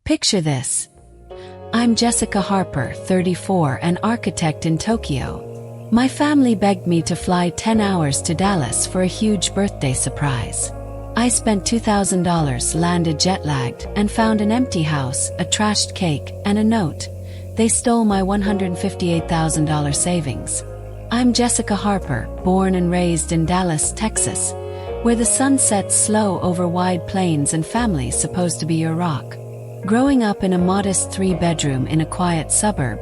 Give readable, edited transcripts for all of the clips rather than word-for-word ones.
Picture this. I'm Jessica Harper, 34, an architect in Tokyo. My family begged me to fly 10 hours to Dallas for a huge birthday surprise. I spent $2,000, landed jet-lagged, and found an empty house, a trashed cake, and a note. They stole my $158,000 savings. I'm Jessica Harper, born and raised in Dallas, Texas, where the sun sets slow over wide plains and family's supposed to be your rock. Growing up in a modest 3-bedroom in a quiet suburb,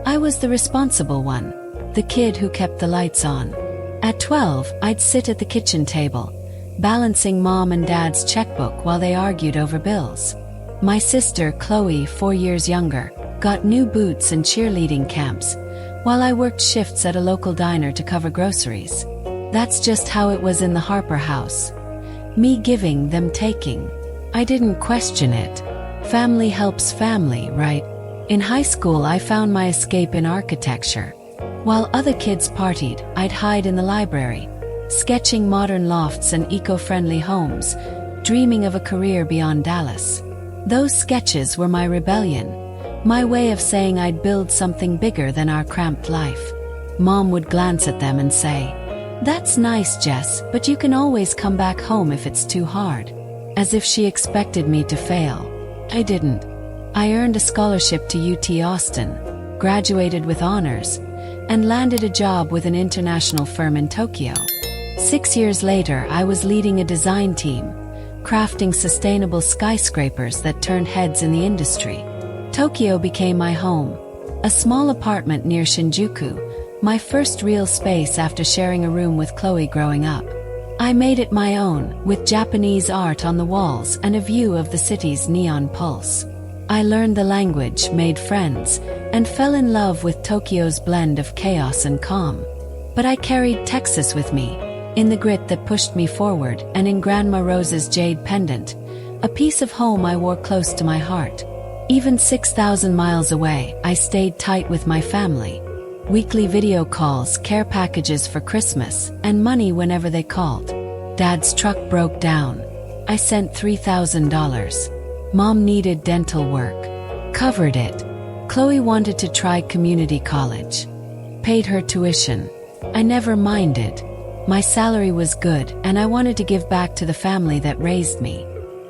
I was the responsible one, the kid who kept the lights on. At 12, I'd sit at the kitchen table, balancing mom and dad's checkbook while they argued over bills. My sister, Chloe, 4 years younger, got new boots and cheerleading camps, while I worked shifts at a local diner to cover groceries. That's just how it was in the Harper house. Me giving, them taking. I didn't question it. Family helps family, right? In high school, I found my escape in architecture. While other kids partied, I'd hide in the library, sketching modern lofts and eco-friendly homes, dreaming of a career beyond Dallas. Those sketches were my rebellion, my way of saying I'd build something bigger than our cramped life. Mom would glance at them and say, "That's nice, Jess, but you can always come back home if it's too hard." As if she expected me to fail. I didn't. I earned a scholarship to UT Austin, graduated with honors, and landed a job with an international firm in Tokyo. 6 years later, I was leading a design team, crafting sustainable skyscrapers that turned heads in the industry. Tokyo became my home, a small apartment near Shinjuku, my first real space after sharing a room with Chloe growing up. I made it my own, with Japanese art on the walls and a view of the city's neon pulse. I learned the language, made friends, and fell in love with Tokyo's blend of chaos and calm. But I carried Texas with me, in the grit that pushed me forward, and in Grandma Rose's jade pendant, a piece of home I wore close to my heart. Even 6,000 miles away, I stayed tight with my family. Weekly video calls, care packages for Christmas, and money whenever they called. Dad's truck broke down. I sent $3,000. Mom needed dental work. Covered it. Chloe wanted to try community college. Paid her tuition. I never minded. My salary was good, and I wanted to give back to the family that raised me.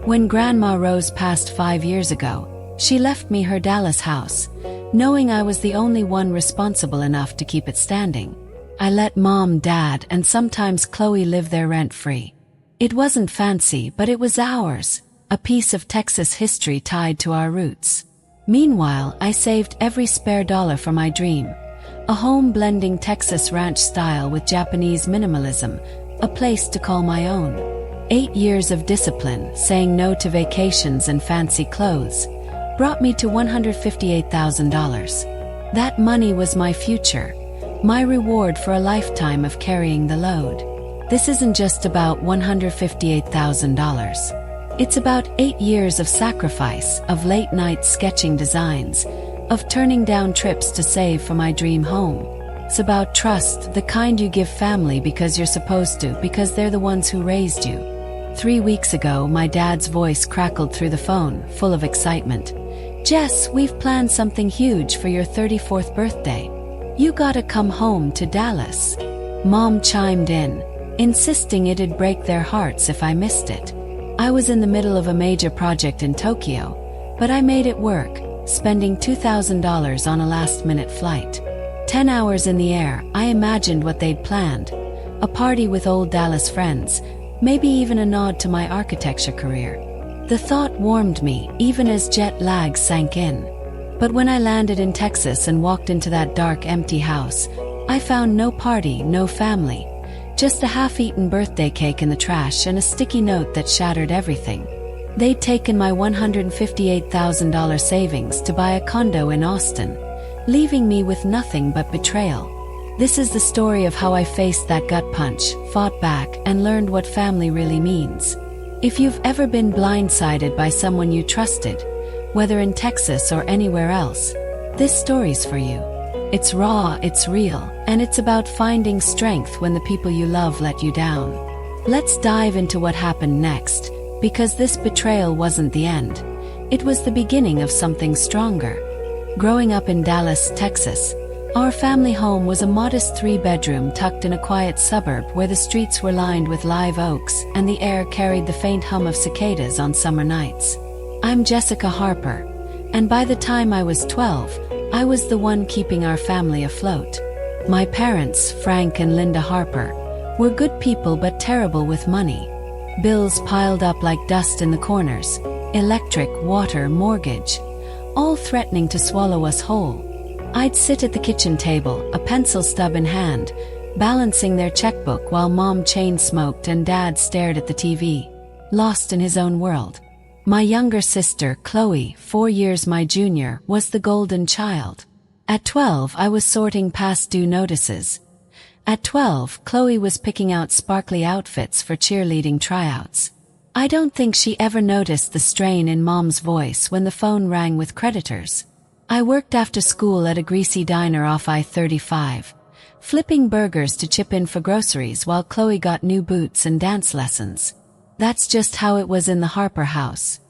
When Grandma Rose passed 5 years ago, she left me her Dallas house, knowing I was the only one responsible enough to keep it standing. I let Mom, Dad, and sometimes Chloe live there rent-free. It wasn't fancy, but it was ours, a piece of Texas history tied to our roots. Meanwhile, I saved every spare dollar for my dream, a home blending Texas ranch style with Japanese minimalism, a place to call my own. 8 years of discipline, saying no to vacations and fancy clothes, brought me to $158,000. That money was my future, my reward for a lifetime of carrying the load. This isn't just about $158,000. It's about 8 years of sacrifice, of late-night sketching designs, of turning down trips to save for my dream home. It's about trust, the kind you give family because you're supposed to, because they're the ones who raised you. 3 weeks ago, my dad's voice crackled through the phone, full of excitement. "Jess, we've planned something huge for your 34th birthday. You gotta come home to Dallas." Mom chimed in, insisting it'd break their hearts if I missed it. I was in the middle of a major project in Tokyo, but I made it work, spending $2,000 on a last-minute flight. 10 hours in the air, I imagined what they'd planned. A party with old Dallas friends, maybe even a nod to my architecture career. The thought warmed me, even as jet lag sank in. But when I landed in Texas and walked into that dark, empty house, I found no party, no family. Just a half-eaten birthday cake in the trash and a sticky note that shattered everything. They'd taken my $158,000 savings to buy a condo in Austin, leaving me with nothing but betrayal. This is the story of how I faced that gut punch, fought back, and learned what family really means. If you've ever been blindsided by someone you trusted, whether in Texas or anywhere else, this story's for you. It's raw, it's real, and it's about finding strength when the people you love let you down. Let's dive into what happened next, because this betrayal wasn't the end. It was the beginning of something stronger. Growing up in Dallas, Texas, our family home was a modest 3-bedroom tucked in a quiet suburb where the streets were lined with live oaks and the air carried the faint hum of cicadas on summer nights. I'm Jessica Harper, and by the time I was 12, I was the one keeping our family afloat. My parents, Frank and Linda Harper, were good people but terrible with money. Bills piled up like dust in the corners, electric, water, mortgage, all threatening to swallow us whole. I'd sit at the kitchen table, a pencil stub in hand, balancing their checkbook while Mom chain-smoked and Dad stared at the TV, lost in his own world. My younger sister, Chloe, 4 years my junior, was the golden child. At 12, I was sorting past due notices. At 12, Chloe was picking out sparkly outfits for cheerleading tryouts. I don't think she ever noticed the strain in Mom's voice when the phone rang with creditors. I worked after school at a greasy diner off I-35, flipping burgers to chip in for groceries while Chloe got new boots and dance lessons. That's just how it was in the Harper house.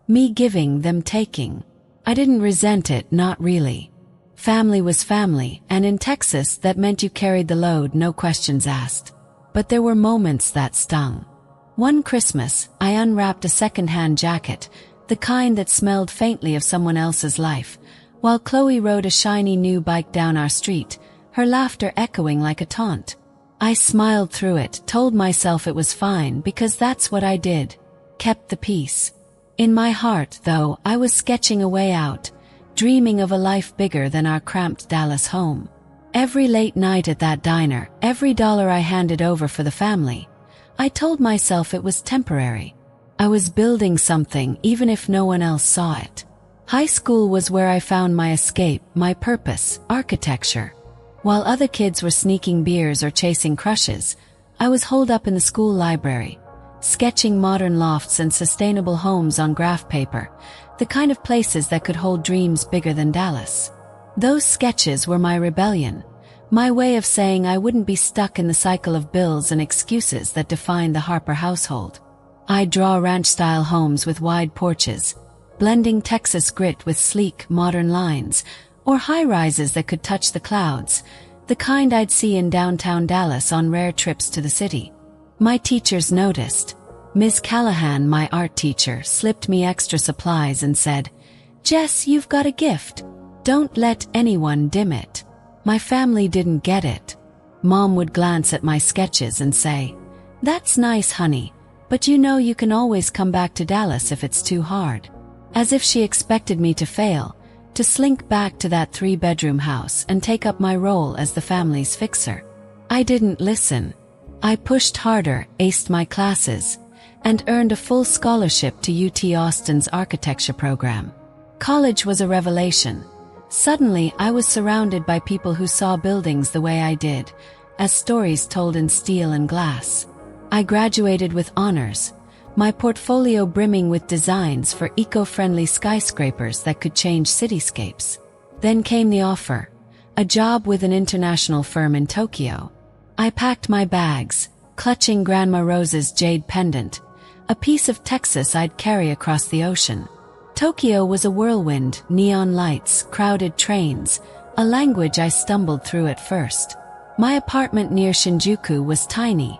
Me giving, them taking. I didn't resent it, not really. Family was family, and in Texas that meant you carried the load, no questions asked. But there were moments that stung. One Christmas, I unwrapped a second-hand jacket, the kind that smelled faintly of someone else's life, while Chloe rode a shiny new bike down our street, her laughter echoing like a taunt. I smiled through it, told myself it was fine because that's what I did, kept the peace. In my heart, though, I was sketching a way out, dreaming of a life bigger than our cramped Dallas home. Every late night at that diner, every dollar I handed over for the family, I told myself it was temporary. I was building something even if no one else saw it. High school was where I found my escape, my purpose, architecture. While other kids were sneaking beers or chasing crushes, I was holed up in the school library, sketching modern lofts and sustainable homes on graph paper, the kind of places that could hold dreams bigger than Dallas. Those sketches were my rebellion, my way of saying I wouldn't be stuck in the cycle of bills and excuses that defined the Harper household. I'd draw ranch-style homes with wide porches, blending Texas grit with sleek, modern lines, or high-rises that could touch the clouds, the kind I'd see in downtown Dallas on rare trips to the city. My teachers noticed. Ms. Callahan, my art teacher, slipped me extra supplies and said, "Jess, you've got a gift. Don't let anyone dim it." My family didn't get it. Mom would glance at my sketches and say, "That's nice, honey, but you know you can always come back to Dallas if it's too hard." As if she expected me to fail, to slink back to that 3-bedroom house and take up my role as the family's fixer. I didn't listen. I pushed harder, aced my classes, and earned a full scholarship to UT Austin's architecture program. College was a revelation. Suddenly, I was surrounded by people who saw buildings the way I did, as stories told in steel and glass. I graduated with honors, my portfolio brimming with designs for eco-friendly skyscrapers that could change cityscapes. Then came the offer, a job with an international firm in Tokyo. I packed my bags, clutching Grandma Rose's jade pendant, a piece of Texas I'd carry across the ocean. Tokyo was a whirlwind, neon lights, crowded trains, a language I stumbled through at first. My apartment near Shinjuku was tiny,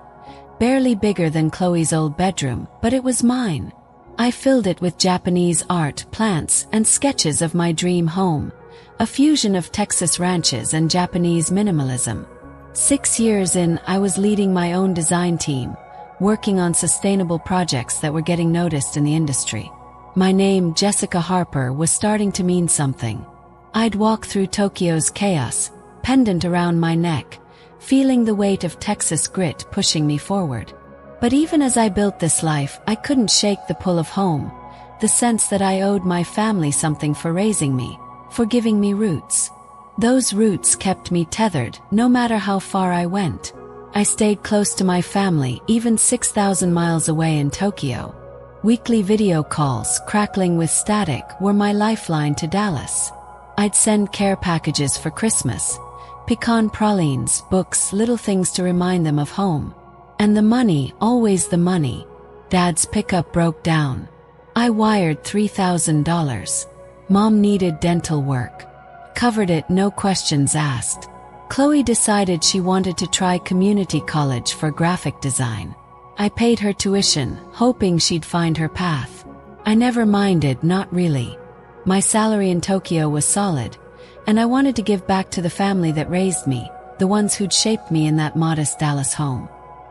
barely bigger than Chloe's old bedroom, but it was mine. I filled it with Japanese art, plants, and sketches of my dream home, a fusion of Texas ranches and Japanese minimalism. 6 years in, I was leading my own design team, working on sustainable projects that were getting noticed in the industry. My name, Jessica Harper, was starting to mean something. I'd walk through Tokyo's chaos, pendant around my neck, feeling the weight of Texas grit pushing me forward. But even as I built this life, I couldn't shake the pull of home, the sense that I owed my family something for raising me, for giving me roots. Those roots kept me tethered, no matter how far I went. I stayed close to my family, even 6,000 miles away in Tokyo. Weekly video calls, crackling with static, were my lifeline to Dallas. I'd send care packages for Christmas, pecan pralines, books, little things to remind them of home. And the money, always the money. Dad's pickup broke down. I wired $3,000. Mom needed dental work. Covered it, no questions asked. Chloe decided she wanted to try community college for graphic design. I paid her tuition, hoping she'd find her path. I never minded, not really. My salary in Tokyo was solid, and I wanted to give back to the family that raised me, the ones who'd shaped me in that modest Dallas home.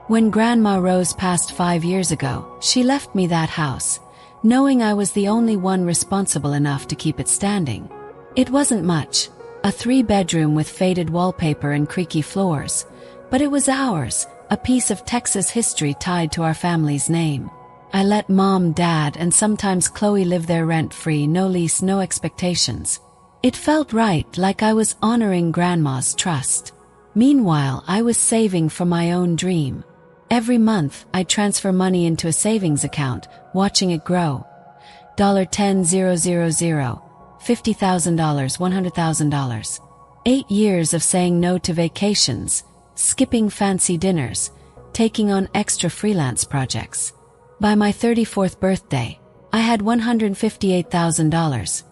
When Grandma Rose passed 5 years ago, she left me that house, knowing I was the only one responsible enough to keep it standing. It wasn't much, a 3-bedroom with faded wallpaper and creaky floors, but it was ours, a piece of Texas history tied to our family's name. I let Mom, Dad, and sometimes Chloe live there rent-free, no lease, no expectations. It felt right, like I was honoring Grandma's trust. Meanwhile, I was saving for my own dream. Every month, I'd transfer money into a savings account, watching it grow. $10,000, $50,000, $100,000. 8 years of saying no to vacations, skipping fancy dinners, taking on extra freelance projects. By my 34th birthday, I had $158,000.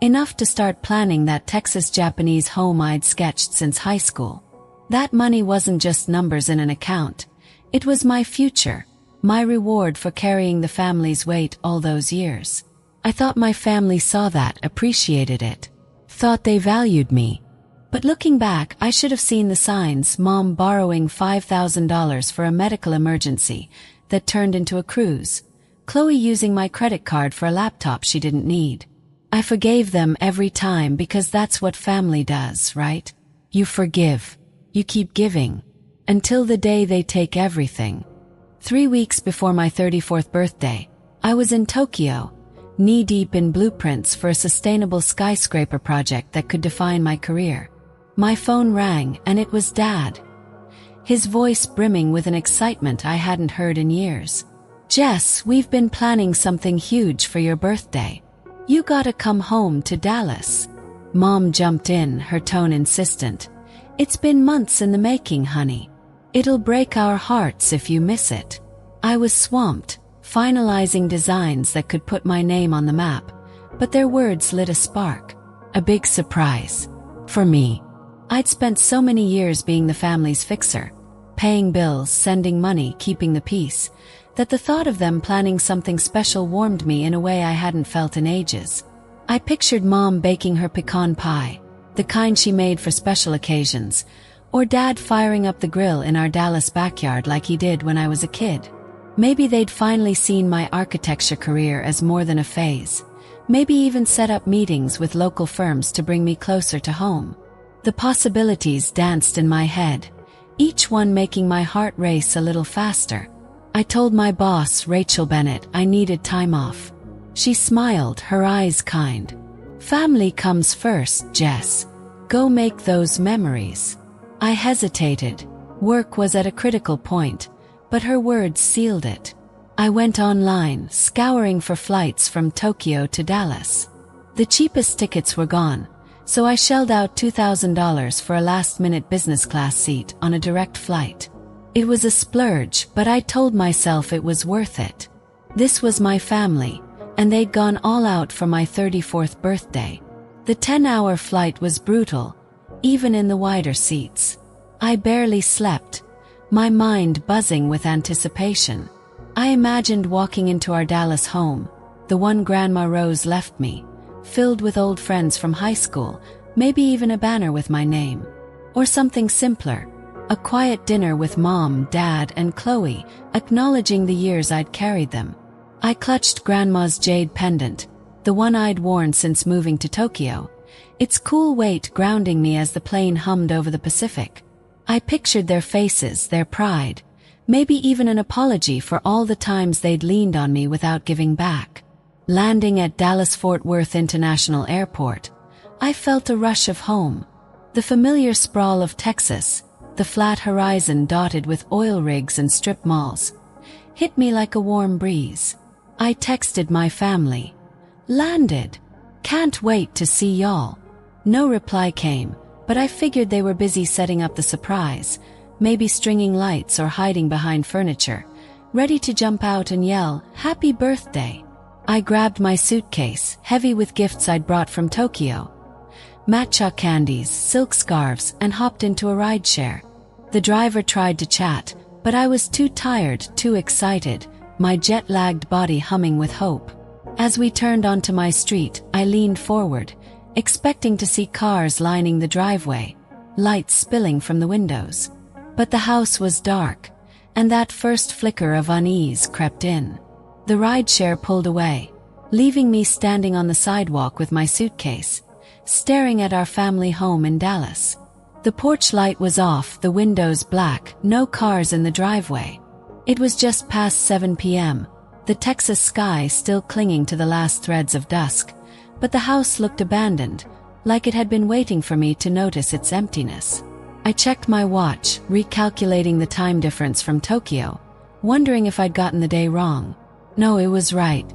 Enough to start planning that Texas-Japanese home I'd sketched since high school. That money wasn't just numbers in an account. It was my future, my reward for carrying the family's weight all those years. I thought my family saw that, appreciated it, thought they valued me. But looking back, I should have seen the signs: Mom borrowing $5,000 for a medical emergency that turned into a cruise, Chloe using my credit card for a laptop she didn't need. I forgave them every time because that's what family does, right? You forgive. You keep giving. Until the day they take everything. 3 weeks before my 34th birthday, I was in Tokyo, knee-deep in blueprints for a sustainable skyscraper project that could define my career. My phone rang, and it was Dad. His voice brimming with an excitement I hadn't heard in years. "Jess, we've been planning something huge for your birthday. You gotta come home to Dallas." Mom jumped in, her tone insistent. "It's been months in the making, honey. It'll break our hearts if you miss it." I was swamped, finalizing designs that could put my name on the map, but their words lit a spark. A big surprise. For me. I'd spent so many years being the family's fixer, paying bills, sending money, keeping the peace, that the thought of them planning something special warmed me in a way I hadn't felt in ages. I pictured Mom baking her pecan pie, the kind she made for special occasions, or Dad firing up the grill in our Dallas backyard like he did when I was a kid. Maybe they'd finally seen my architecture career as more than a phase. Maybe even set up meetings with local firms to bring me closer to home. The possibilities danced in my head, each one making my heart race a little faster. I told my boss, Rachel Bennett, I needed time off. She smiled, her eyes kind. "Family comes first, Jess. Go make those memories." I hesitated. Work was at a critical point, but her words sealed it. I went online, scouring for flights from Tokyo to Dallas. The cheapest tickets were gone, so I shelled out $2,000 for a last-minute business class seat on a direct flight. It was a splurge, but I told myself it was worth it. This was my family, and they'd gone all out for my 34th birthday. The 10-hour flight was brutal, even in the wider seats. I barely slept, my mind buzzing with anticipation. I imagined walking into our Dallas home, the one Grandma Rose left me, filled with old friends from high school, maybe even a banner with my name. Or something simpler, a quiet dinner with Mom, Dad, and Chloe, acknowledging the years I'd carried them. I clutched Grandma's jade pendant, the one I'd worn since moving to Tokyo, its cool weight grounding me as the plane hummed over the Pacific. I pictured their faces, their pride, maybe even an apology for all the times they'd leaned on me without giving back. Landing at Dallas-Fort Worth International Airport, I felt a rush of home. The familiar sprawl of Texas, the flat horizon dotted with oil rigs and strip malls, hit me like a warm breeze. I texted my family. "Landed. Can't wait to see y'all." No reply came, but I figured they were busy setting up the surprise, maybe stringing lights or hiding behind furniture, ready to jump out and yell, "Happy birthday!" I grabbed my suitcase, heavy with gifts I'd brought from Tokyo, matcha candies, silk scarves, and hopped into a rideshare. The driver tried to chat, but I was too tired, too excited, my jet-lagged body humming with hope. As we turned onto my street, I leaned forward, expecting to see cars lining the driveway, lights spilling from the windows. But the house was dark, and that first flicker of unease crept in. The rideshare pulled away, leaving me standing on the sidewalk with my suitcase, staring at our family home in Dallas. The porch light was off, the windows black, no cars in the driveway. It was just past 7 p.m., the Texas sky still clinging to the last threads of dusk, but the house looked abandoned, like it had been waiting for me to notice its emptiness. I checked my watch, recalculating the time difference from Tokyo, wondering if I'd gotten the day wrong. No, it was right.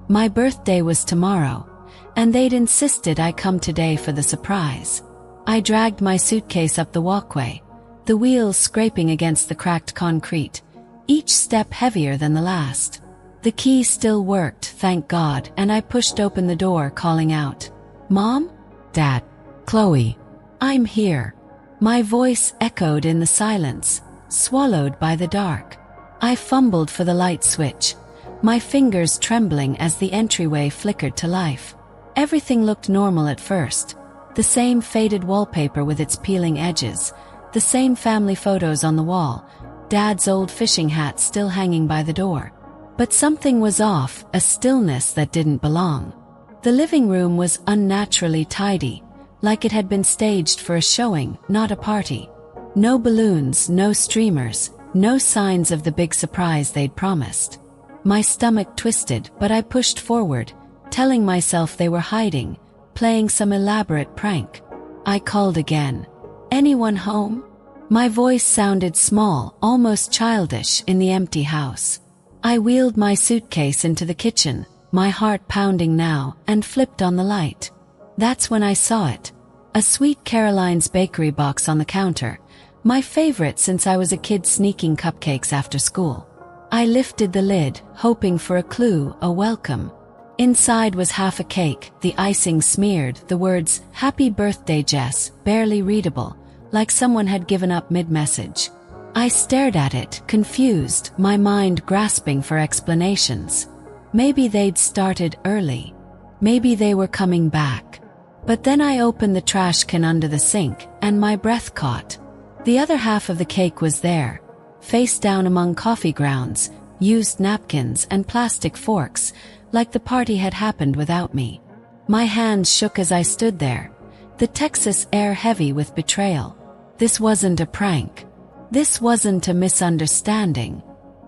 My birthday was tomorrow, and they'd insisted I come today for the surprise. I dragged my suitcase up the walkway, the wheels scraping against the cracked concrete, each step heavier than the last. The key still worked, thank God, and I pushed open the door, calling out, "Mom? Dad? Chloe? I'm here." My voice echoed in the silence, swallowed by the dark. I fumbled for the light switch, my fingers trembling as the entryway flickered to life. Everything looked normal at first. The same faded wallpaper with its peeling edges, the same family photos on the wall, Dad's old fishing hat still hanging by the door. But something was off, a stillness that didn't belong. The living room was unnaturally tidy, like it had been staged for a showing, not a party. No balloons, no streamers, no signs of the big surprise they'd promised. My stomach twisted, but I pushed forward, telling myself they were hiding, playing some elaborate prank. I called again. "Anyone home?" My voice sounded small, almost childish, in the empty house. I wheeled my suitcase into the kitchen, my heart pounding now, and flipped on the light. That's when I saw it. A Sweet Caroline's bakery box on the counter, my favorite since I was a kid sneaking cupcakes after school. I lifted the lid, hoping for a clue, a welcome. Inside was half a cake, the icing smeared, the words, "Happy birthday, Jess," barely readable, like someone had given up mid-message. I stared at it, confused, my mind grasping for explanations. Maybe they'd started early. Maybe they were coming back. But then I opened the trash can under the sink, and my breath caught. The other half of the cake was there, face down among coffee grounds, used napkins, and plastic forks, like the party had happened without me. My hands shook as I stood there, the Texas air heavy with betrayal. This wasn't a prank. This wasn't a misunderstanding.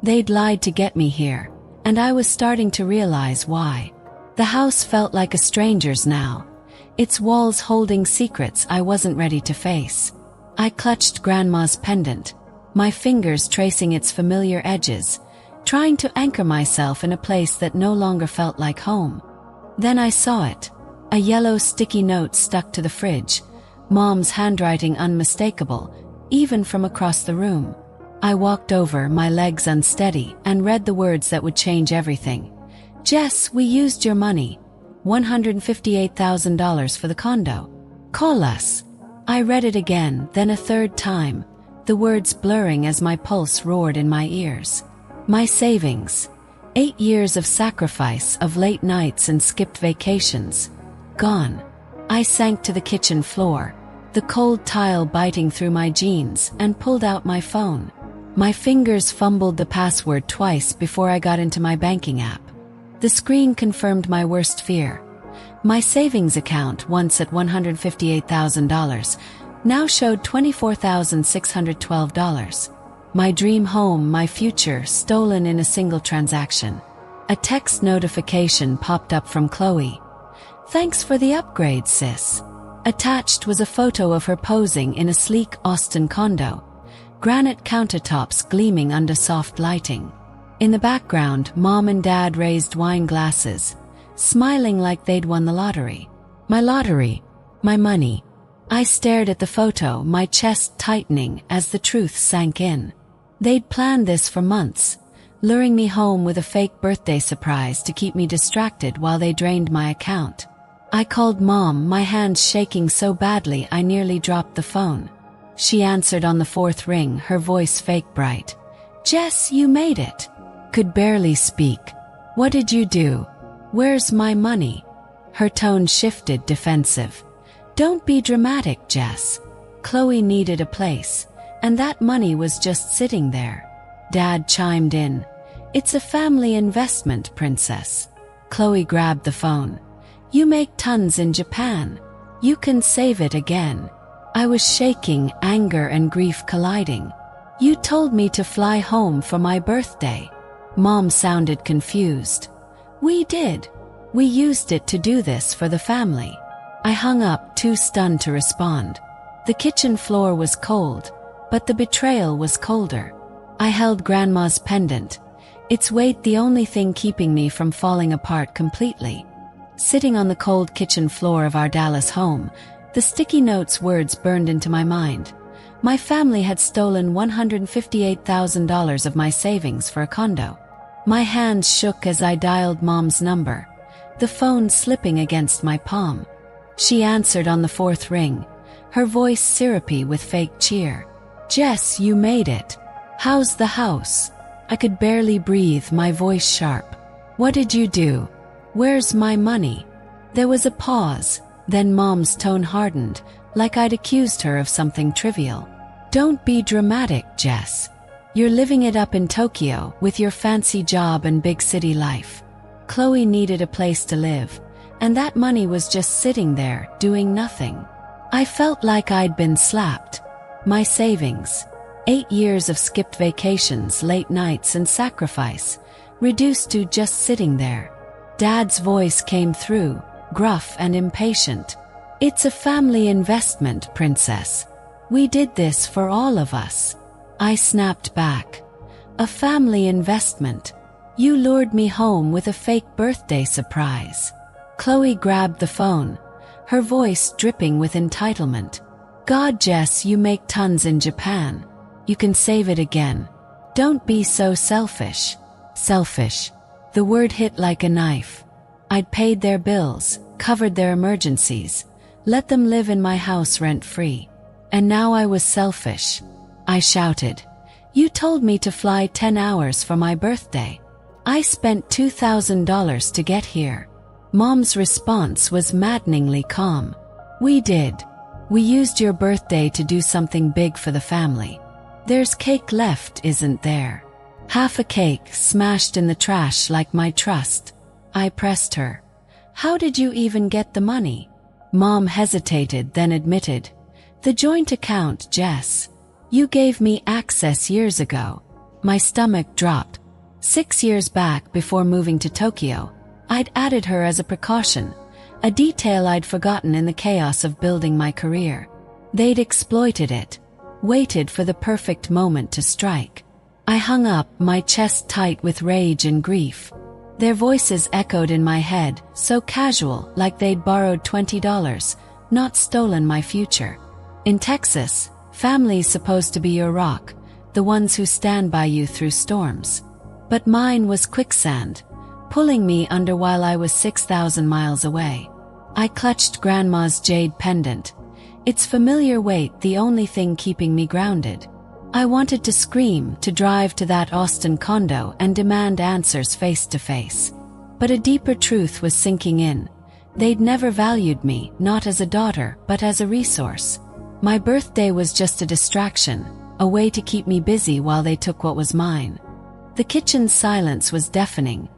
They'd lied to get me here, and I was starting to realize why. The house felt like a stranger's now, its walls holding secrets I wasn't ready to face. I clutched Grandma's pendant, my fingers tracing its familiar edges, trying to anchor myself in a place that no longer felt like home. Then I saw it, a yellow sticky note stuck to the fridge, Mom's handwriting unmistakable, even from across the room. I walked over, my legs unsteady, and read the words that would change everything. "Jess, we used your money. $158,000 for the condo. Call us." I read it again, then a third time, the words blurring as my pulse roared in my ears. My savings. 8 years of sacrifice, of late nights and skipped vacations. Gone. I sank to the kitchen floor, the cold tile biting through my jeans, and pulled out my phone. My fingers fumbled the password twice before I got into my banking app. The screen confirmed my worst fear. My savings account, once at $158,000, now showed $24,612. My dream home, my future, stolen in a single transaction. A text notification popped up from Chloe. "Thanks for the upgrade, sis." Attached was a photo of her posing in a sleek Austin condo, granite countertops gleaming under soft lighting. In the background, Mom and Dad raised wine glasses, smiling like they'd won the lottery. My lottery. My money. I stared at the photo, my chest tightening as the truth sank in. They'd planned this for months, luring me home with a fake birthday surprise to keep me distracted while they drained my account. I called Mom, my hands shaking so badly I nearly dropped the phone. She answered on the fourth ring, her voice fake bright. "Jess, you made it." Could barely speak. "What did you do? Where's my money?" Her tone shifted, defensive. "Don't be dramatic, Jess. Chloe needed a place, and that money was just sitting there." Dad chimed in. "It's a family investment, princess." Chloe grabbed the phone. "You make tons in Japan. You can save it again." I was shaking, anger and grief colliding. "You told me to fly home for my birthday." Mom sounded confused. "We did. We used it to do this for the family." I hung up, too stunned to respond. The kitchen floor was cold, but the betrayal was colder. I held Grandma's pendant, its weight the only thing keeping me from falling apart completely. Sitting on the cold kitchen floor of our Dallas home, the sticky note's words burned into my mind. My family had stolen $158,000 of my savings for a condo. My hands shook as I dialed Mom's number, the phone slipping against my palm. She answered on the fourth ring, her voice syrupy with fake cheer. "Jess, you made it. How's the house?" I could barely breathe, my voice sharp. "What did you do? Where's my money?" There was a pause, then Mom's tone hardened, like I'd accused her of something trivial. "Don't be dramatic, Jess. You're living it up in Tokyo with your fancy job and big city life. Chloe needed a place to live, and that money was just sitting there, doing nothing." I felt like I'd been slapped. My savings, 8 years of skipped vacations, late nights and sacrifice, reduced to just sitting there. Dad's voice came through, gruff and impatient. "It's a family investment, princess. We did this for all of us." I snapped back. "A family investment? You lured me home with a fake birthday surprise." Chloe grabbed the phone, her voice dripping with entitlement. "God, Jess, you make tons in Japan. You can save it again. Don't be so selfish." Selfish. The word hit like a knife. I'd paid their bills, covered their emergencies, let them live in my house rent-free. And now I was selfish. I shouted, "You told me to fly 10 hours for my birthday. I spent $2,000 to get here." Mom's response was maddeningly calm. "We did. We used your birthday to do something big for the family. There's cake left, isn't there? Half a cake smashed in the trash like my trust." I pressed her. "How did you even get the money?" Mom hesitated, then admitted, "The joint account, Jess. You gave me access years ago." My stomach dropped. 6 years back, before moving to Tokyo, I'd added her as a precaution, a detail I'd forgotten in the chaos of building my career. They'd exploited it, waited for the perfect moment to strike. I hung up, my chest tight with rage and grief. Their voices echoed in my head, so casual, like they'd borrowed $20, not stolen my future. In Texas, family's supposed to be your rock, the ones who stand by you through storms. But mine was quicksand, pulling me under while I was 6,000 miles away. I clutched Grandma's jade pendant, its familiar weight the only thing keeping me grounded. I wanted to scream, to drive to that Austin condo and demand answers face to face. But a deeper truth was sinking in. They'd never valued me, not as a daughter, but as a resource. My birthday was just a distraction, a way to keep me busy while they took what was mine. The kitchen's silence was deafening,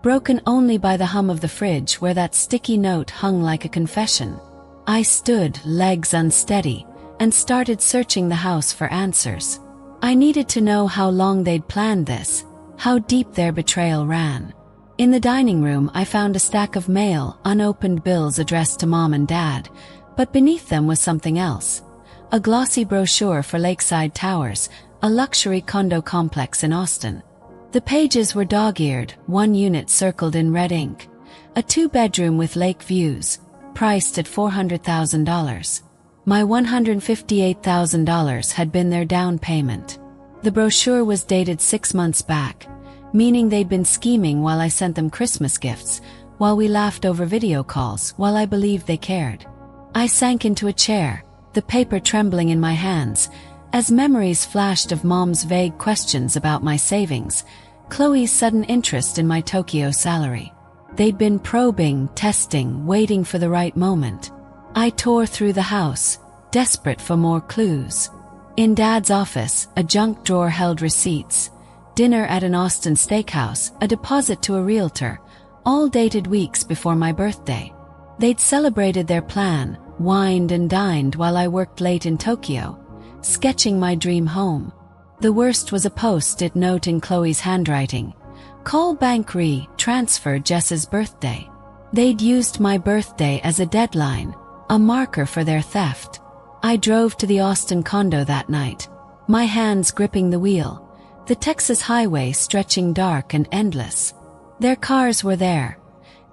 broken only by the hum of the fridge where that sticky note hung like a confession. I stood, legs unsteady, and started searching the house for answers. I needed to know how long they'd planned this, how deep their betrayal ran. In the dining room, I found a stack of mail, unopened bills addressed to Mom and Dad, but beneath them was something else. A glossy brochure for Lakeside Towers, a luxury condo complex in Austin. The pages were dog-eared, one unit circled in red ink. A 2-bedroom with lake views, priced at $400,000. My $158,000 had been their down payment. The brochure was dated 6 months back, meaning they'd been scheming while I sent them Christmas gifts, while we laughed over video calls, while I believed they cared. I sank into a chair, the paper trembling in my hands, as memories flashed of Mom's vague questions about my savings, Chloe's sudden interest in my Tokyo salary. They'd been probing, testing, waiting for the right moment. I tore through the house, desperate for more clues. In Dad's office, a junk drawer held receipts, dinner at an Austin steakhouse, a deposit to a realtor, all dated weeks before my birthday. They'd celebrated their plan, wined and dined while I worked late in Tokyo, sketching my dream home. The worst was a post-it note in Chloe's handwriting. Call bank transfer Jess's birthday. They'd used my birthday as a deadline, a marker for their theft. I drove to the Austin condo that night, my hands gripping the wheel, the Texas highway stretching dark and endless. Their cars were there.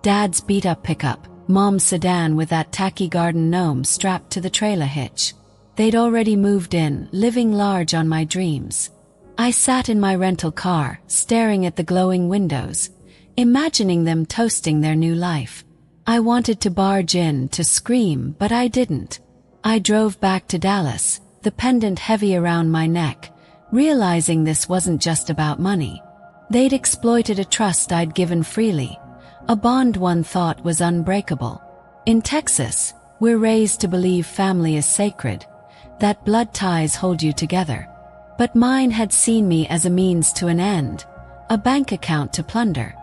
Dad's beat-up pickup, Mom's sedan with that tacky garden gnome strapped to the trailer hitch. They'd already moved in, living large on my dreams. I sat in my rental car, staring at the glowing windows, imagining them toasting their new life. I wanted to barge in, to scream, but I didn't. I drove back to Dallas, the pendant heavy around my neck, realizing this wasn't just about money. They'd exploited a trust I'd given freely, a bond one thought was unbreakable. In Texas, we're raised to believe family is sacred, that blood ties hold you together. But mine had seen me as a means to an end, a bank account to plunder.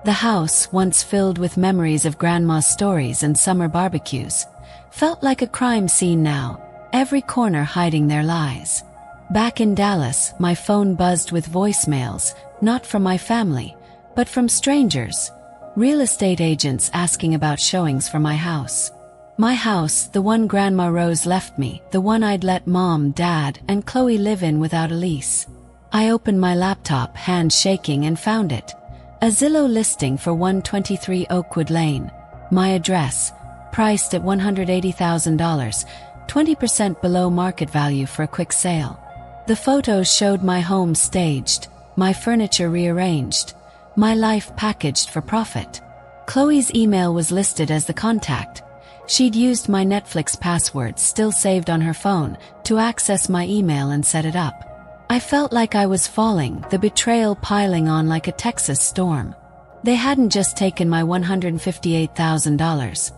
The house, once filled with memories of Grandma's stories and summer barbecues, felt like a crime scene now, every corner hiding their lies. Back in Dallas, my phone buzzed with voicemails, not from my family, but from strangers, real estate agents asking about showings for my house. My house, the one Grandma Rose left me, the one I'd let Mom, Dad, and Chloe live in without a lease. I opened my laptop, hands shaking, and found it. A Zillow listing for 123 Oakwood Lane. My address, priced at $180,000, 20% below market value for a quick sale. The photos showed my home staged, my furniture rearranged, my life packaged for profit. Chloe's email was listed as the contact. She'd used my Netflix password, still saved on her phone, to access my email and set it up. I felt like I was falling, the betrayal piling on like a Texas storm. They hadn't just taken my $158,000.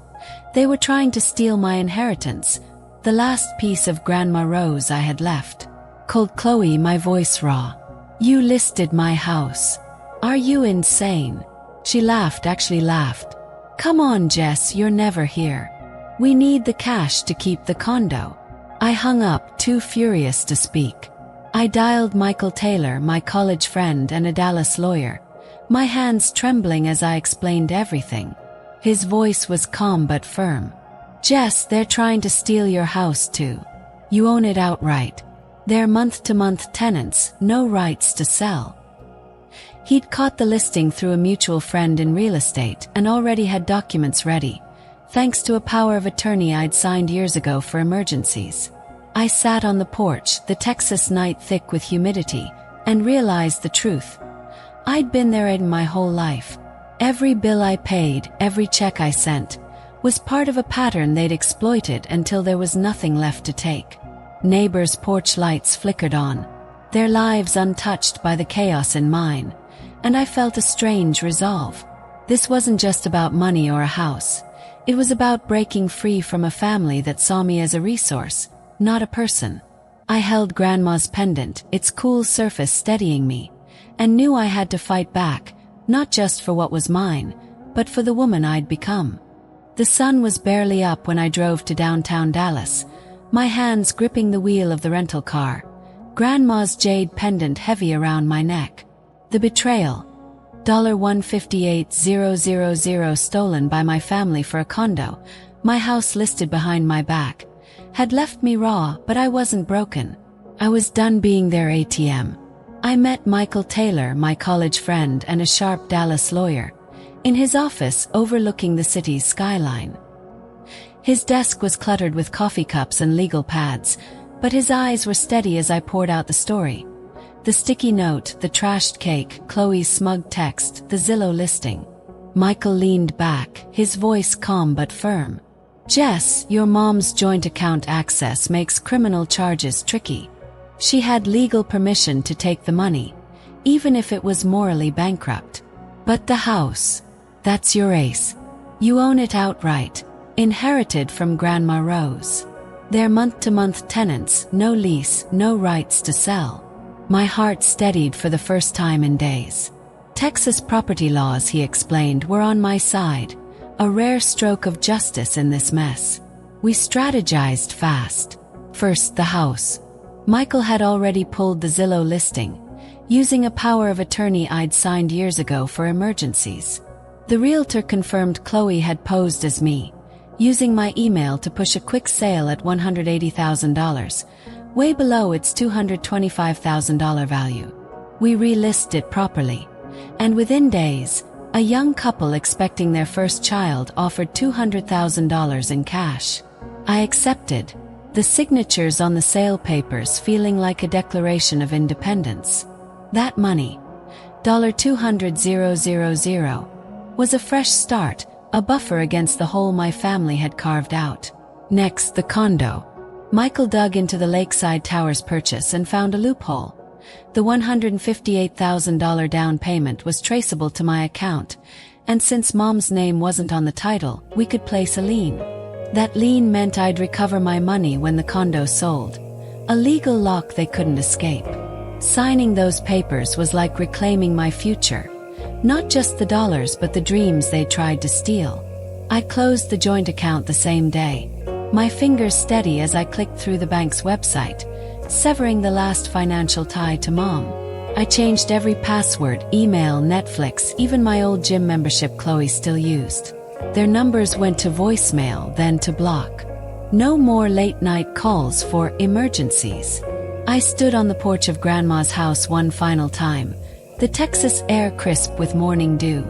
They were trying to steal my inheritance, the last piece of Grandma Rose I had left. Called Chloe, my voice raw. You listed my house. Are you insane? She laughed, actually laughed. Come on, Jess, you're never here. We need the cash to keep the condo. I hung up, too furious to speak. I dialed Michael Taylor, my college friend and a Dallas lawyer, my hands trembling as I explained everything. His voice was calm but firm. Jess, they're trying to steal your house too. You own it outright. They're month-to-month tenants, no rights to sell. He'd caught the listing through a mutual friend in real estate and already had documents ready, thanks to a power of attorney I'd signed years ago for emergencies. I sat on the porch, the Texas night thick with humidity, and realized the truth. I'd been there in my whole life. Every bill I paid, every check I sent, was part of a pattern they'd exploited until there was nothing left to take. Neighbors' porch lights flickered on, their lives untouched by the chaos in mine, and I felt a strange resolve. This wasn't just about money or a house. It was about breaking free from a family that saw me as a resource, not a person. I held Grandma's pendant, its cool surface steadying me, and knew I had to fight back, not just for what was mine, but for the woman I'd become. The sun was barely up when I drove to downtown Dallas, my hands gripping the wheel of the rental car, Grandma's jade pendant heavy around my neck. The betrayal, $158,000 stolen by my family for a condo, my house listed behind my back, had left me raw, but I wasn't broken. I was done being their ATM. I met Michael Taylor, my college friend and a sharp Dallas lawyer, in his office overlooking the city's skyline. His desk was cluttered with coffee cups and legal pads, but his eyes were steady as I poured out the story. The sticky note, the trashed cake, Chloe's smug text, the Zillow listing. Michael leaned back, his voice calm but firm. Jess, your mom's joint account access makes criminal charges tricky. She had legal permission to take the money, even if it was morally bankrupt. But the house, that's your ace. You own it outright, inherited from Grandma Rose. They're month-to-month tenants, no lease, no rights to sell. My heart steadied for the first time in days. Texas property laws, he explained, were on my side, a rare stroke of justice in this mess. We strategized fast. First, the house. Michael had already pulled the Zillow listing, using a power of attorney I'd signed years ago for emergencies. The realtor confirmed Chloe had posed as me, using my email to push a quick sale at $180,000, way below its $225,000 value. We relisted it properly, and within days, a young couple expecting their first child offered $200,000 in cash. I accepted, the signatures on the sale papers feeling like a declaration of independence. That money, $200,000, was a fresh start, a buffer against the hole my family had carved out. Next, the condo. Michael dug into the Lakeside Towers purchase and found a loophole. The $158,000 down payment was traceable to my account, and since Mom's name wasn't on the title, we could place a lien. That lien meant I'd recover my money when the condo sold, a legal lock they couldn't escape. Signing those papers was like reclaiming my future, not just the dollars but the dreams they tried to steal. I closed the joint account the same day, my fingers steady as I clicked through the bank's website, severing the last financial tie to Mom. I changed every password, email, Netflix, even my old gym membership Chloe still used. Their numbers went to voicemail, then to block. No more late-night calls for emergencies. I stood on the porch of Grandma's house one final time, the Texas air crisp with morning dew,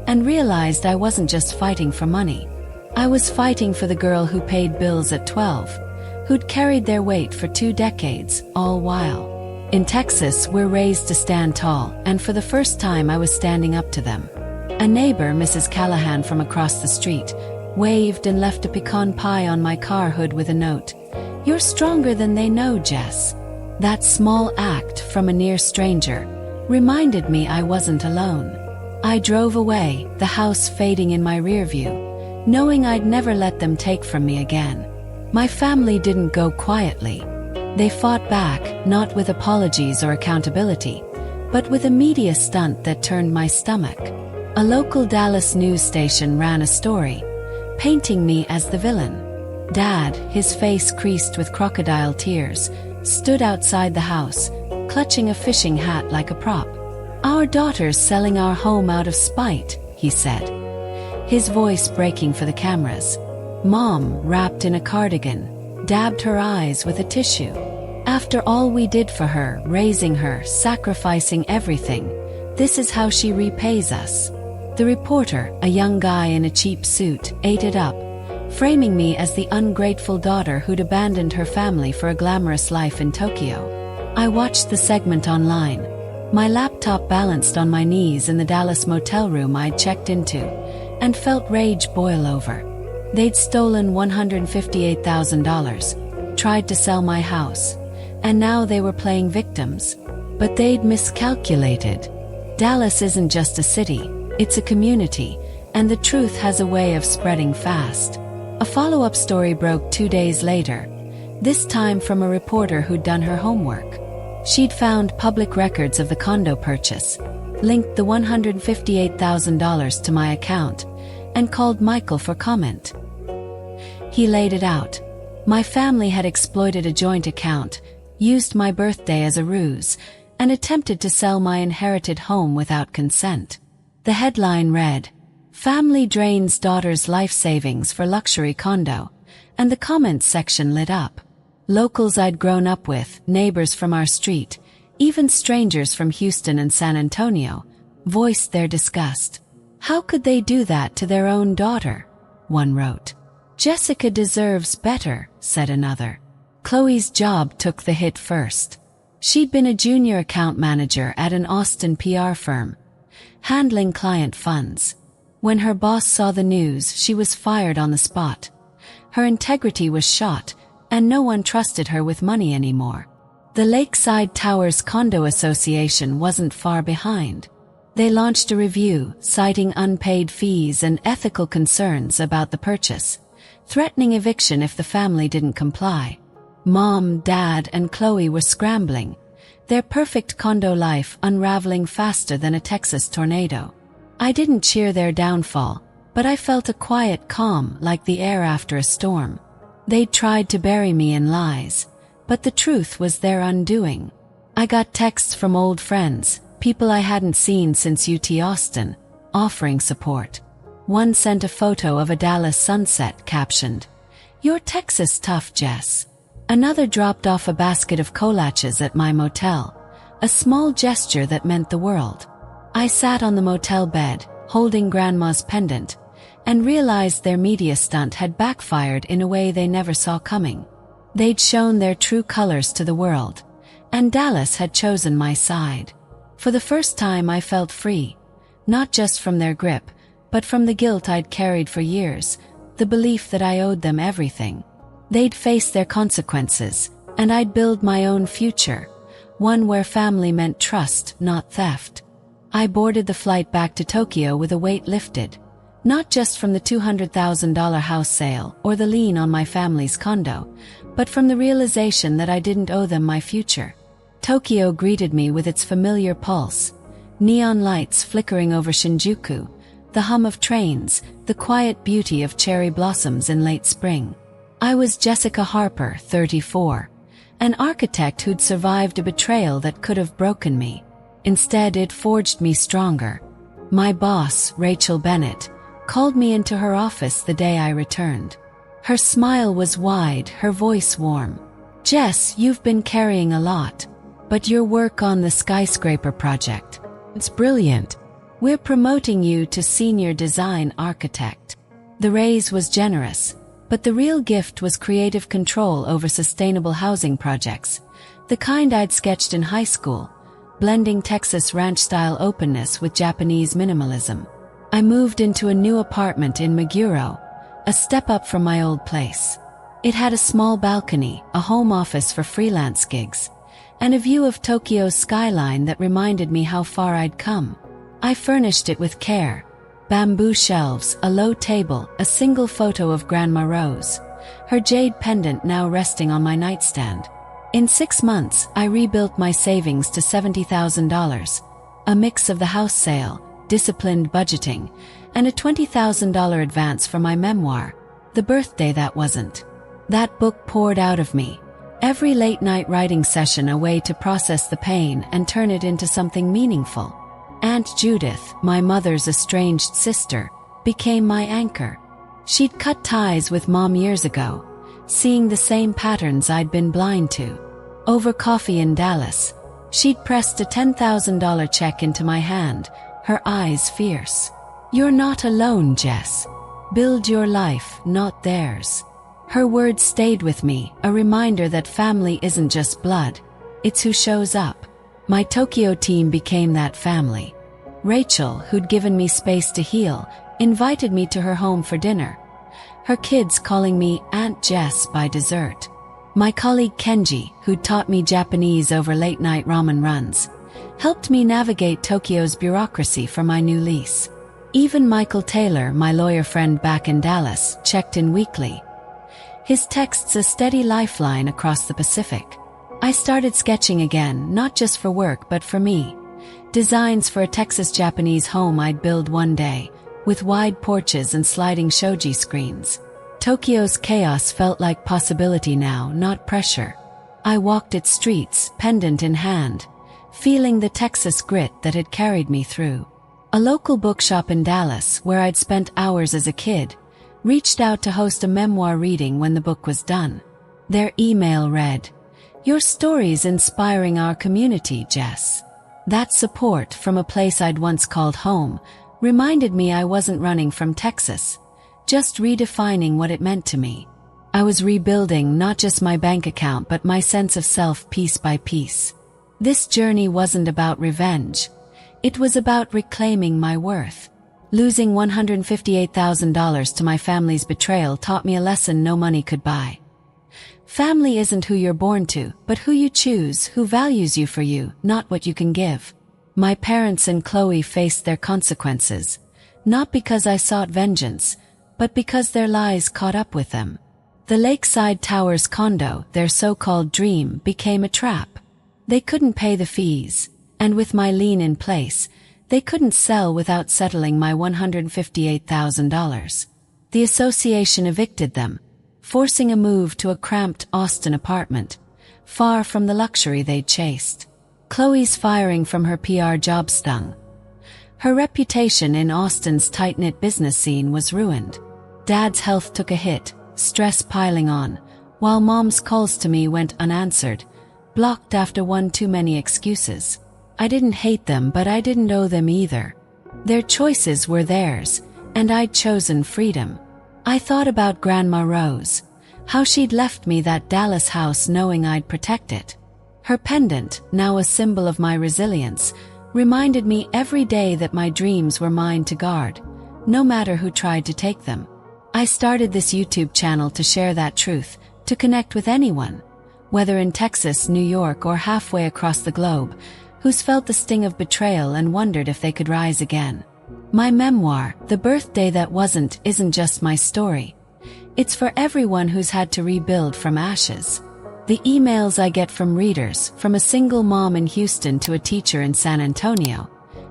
and realized I wasn't just fighting for money. I was fighting for the girl who paid bills at 12, who'd carried their weight for 2 decades, all while. In Texas, we're raised to stand tall, and for the first time I was standing up to them. A neighbor, Mrs. Callahan from across the street, waved and left a pecan pie on my car hood with a note. "You're stronger than they know, Jess." That small act from a near stranger reminded me I wasn't alone. I drove away, the house fading in my rear view, knowing I'd never let them take from me again. My family didn't go quietly. They fought back, not with apologies or accountability, but with a media stunt that turned my stomach. A local Dallas news station ran a story, painting me as the villain. Dad, his face creased with crocodile tears, stood outside the house, clutching a fishing hat like a prop. "Our daughter's selling our home out of spite," he said, his voice breaking for the cameras. Mom, wrapped in a cardigan, dabbed her eyes with a tissue. After all we did for her, raising her, sacrificing everything, this is how she repays us. The reporter, a young guy in a cheap suit, ate it up, framing me as the ungrateful daughter who'd abandoned her family for a glamorous life in Tokyo. I watched the segment online, my laptop balanced on my knees in the Dallas motel room I'd checked into, and felt rage boil over. They'd stolen $158,000, tried to sell my house, and now they were playing victims. But they'd miscalculated. Dallas isn't just a city, it's a community, and the truth has a way of spreading fast. A follow-up story broke 2 days later, this time from a reporter who'd done her homework. She'd found public records of the condo purchase, linked the $158,000 to my account, and called Michael for comment. He laid it out. My family had exploited a joint account, used my birthday as a ruse, and attempted to sell my inherited home without consent. The headline read, "Family drains daughter's life savings for luxury condo," and the comments section lit up. Locals I'd grown up with, neighbors from our street, even strangers from Houston and San Antonio, voiced their disgust. "How could they do that to their own daughter?" one wrote. "Jessica deserves better," said another. Chloe's job took the hit first. She'd been a junior account manager at an Austin PR firm, handling client funds. When her boss saw the news, she was fired on the spot. Her integrity was shot, and no one trusted her with money anymore. The Lakeside Towers Condo Association wasn't far behind. They launched a review, citing unpaid fees and ethical concerns about the purchase, threatening eviction if the family didn't comply. Mom, Dad, and Chloe were scrambling, their perfect condo life unraveling faster than a Texas tornado. I didn't cheer their downfall, but I felt a quiet calm like the air after a storm. They'd tried to bury me in lies, but the truth was their undoing. I got texts from old friends, people I hadn't seen since UT Austin, offering support. One sent a photo of a Dallas sunset captioned, "You're Texas tough, Jess." Another dropped off a basket of collages at my motel, a small gesture that meant the world. I sat on the motel bed, holding Grandma's pendant, and realized their media stunt had backfired in a way they never saw coming. They'd shown their true colors to the world, and Dallas had chosen my side. For the first time I felt free, not just from their grip, but from the guilt I'd carried for years, the belief that I owed them everything. They'd face their consequences, and I'd build my own future, one where family meant trust, not theft. I boarded the flight back to Tokyo with a weight lifted, not just from the $200,000 house sale or the lien on my family's condo, but from the realization that I didn't owe them my future. Tokyo greeted me with its familiar pulse, neon lights flickering over Shinjuku, the hum of trains, the quiet beauty of cherry blossoms in late spring. I was Jessica Harper, 34, an architect who'd survived a betrayal that could have broken me. Instead, it forged me stronger. My boss, Rachel Bennett, called me into her office the day I returned. Her smile was wide, her voice warm. "Jess, you've been carrying a lot, but your work on the skyscraper project, it's brilliant. We're promoting you to senior design architect." The raise was generous, but the real gift was creative control over sustainable housing projects, the kind I'd sketched in high school, blending Texas ranch-style openness with Japanese minimalism. I moved into a new apartment in Meguro, a step up from my old place. It had a small balcony, a home office for freelance gigs, and a view of Tokyo's skyline that reminded me how far I'd come. I furnished it with care. Bamboo shelves, a low table, a single photo of Grandma Rose, her jade pendant now resting on my nightstand. In 6 months, I rebuilt my savings to $70,000, a mix of the house sale, disciplined budgeting, and a $20,000 advance for my memoir, The Birthday That Wasn't. That book poured out of me, every late-night writing session a way to process the pain and turn it into something meaningful. Aunt Judith, my mother's estranged sister, became my anchor. She'd cut ties with Mom years ago, seeing the same patterns I'd been blind to. Over coffee in Dallas, she'd pressed a $10,000 check into my hand, her eyes fierce. "You're not alone, Jess. Build your life, not theirs." Her words stayed with me, a reminder that family isn't just blood, it's who shows up. My Tokyo team became that family. Rachel, who'd given me space to heal, invited me to her home for dinner, her kids calling me Aunt Jess by dessert. My colleague Kenji, who'd taught me Japanese over late-night ramen runs, helped me navigate Tokyo's bureaucracy for my new lease. Even Michael Taylor, my lawyer friend back in Dallas, checked in weekly, his texts a steady lifeline across the Pacific. I started sketching again, not just for work but for me. Designs for a Texas-Japanese home I'd build one day, with wide porches and sliding shoji screens. Tokyo's chaos felt like possibility now, not pressure. I walked its streets, pendant in hand, feeling the Texas grit that had carried me through. A local bookshop in Dallas, where I'd spent hours as a kid, reached out to host a memoir reading when the book was done. Their email read, "Your story's inspiring our community, Jess." That support from a place I'd once called home reminded me I wasn't running from Texas, just redefining what it meant to me. I was rebuilding not just my bank account but my sense of self piece by piece. This journey wasn't about revenge. It was about reclaiming my worth. Losing $158,000 to my family's betrayal taught me a lesson no money could buy. Family isn't who you're born to, but who you choose, who values you for you, not what you can give. My parents and Chloe faced their consequences, not because I sought vengeance, but because their lies caught up with them. The Lakeside Towers condo, their so-called dream, became a trap. They couldn't pay the fees, and with my lien in place, they couldn't sell without settling my $158,000. The association evicted them, forcing a move to a cramped Austin apartment, far from the luxury they'd chased. Chloe's firing from her PR job stung. Her reputation in Austin's tight-knit business scene was ruined. Dad's health took a hit, stress piling on, while Mom's calls to me went unanswered, blocked after one too many excuses. I didn't hate them, but I didn't owe them either. Their choices were theirs, and I'd chosen freedom. I thought about Grandma Rose, how she'd left me that Dallas house knowing I'd protect it. Her pendant, now a symbol of my resilience, reminded me every day that my dreams were mine to guard, no matter who tried to take them. I started this YouTube channel to share that truth, to connect with anyone, whether in Texas, New York, or halfway across the globe, who's felt the sting of betrayal and wondered if they could rise again. My memoir, The Birthday That Wasn't, isn't just my story. It's for everyone who's had to rebuild from ashes. The emails I get from readers, from a single mom in Houston to a teacher in San Antonio,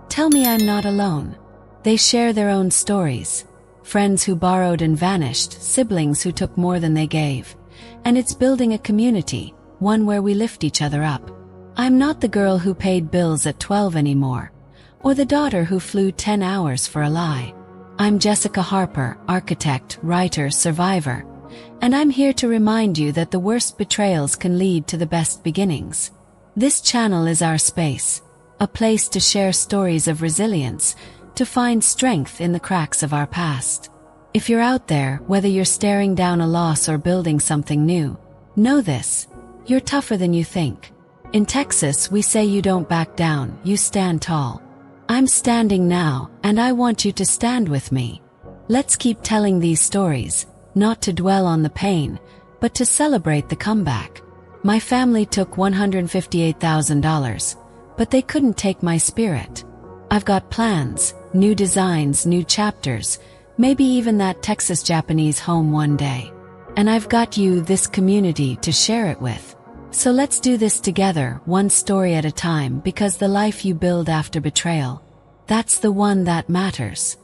tell me I'm not alone. They share their own stories. Friends who borrowed and vanished, siblings who took more than they gave. And it's building a community, one where we lift each other up. I'm not the girl who paid bills at 12 anymore, or the daughter who flew 10 hours for a lie. I'm Jessica Harper, architect, writer, survivor, and I'm here to remind you that the worst betrayals can lead to the best beginnings. This channel is our space, a place to share stories of resilience, to find strength in the cracks of our past. If you're out there, whether you're staring down a loss or building something new, know this: you're tougher than you think. In Texas, we say you don't back down, you stand tall. I'm standing now, and I want you to stand with me. Let's keep telling these stories, not to dwell on the pain, but to celebrate the comeback. My family took $158,000, but they couldn't take my spirit. I've got plans, new designs, new chapters, maybe even that Texas Japanese home one day. And I've got you, this community, to share it with. So let's do this together, one story at a time, because the life you build after betrayal, that's the one that matters.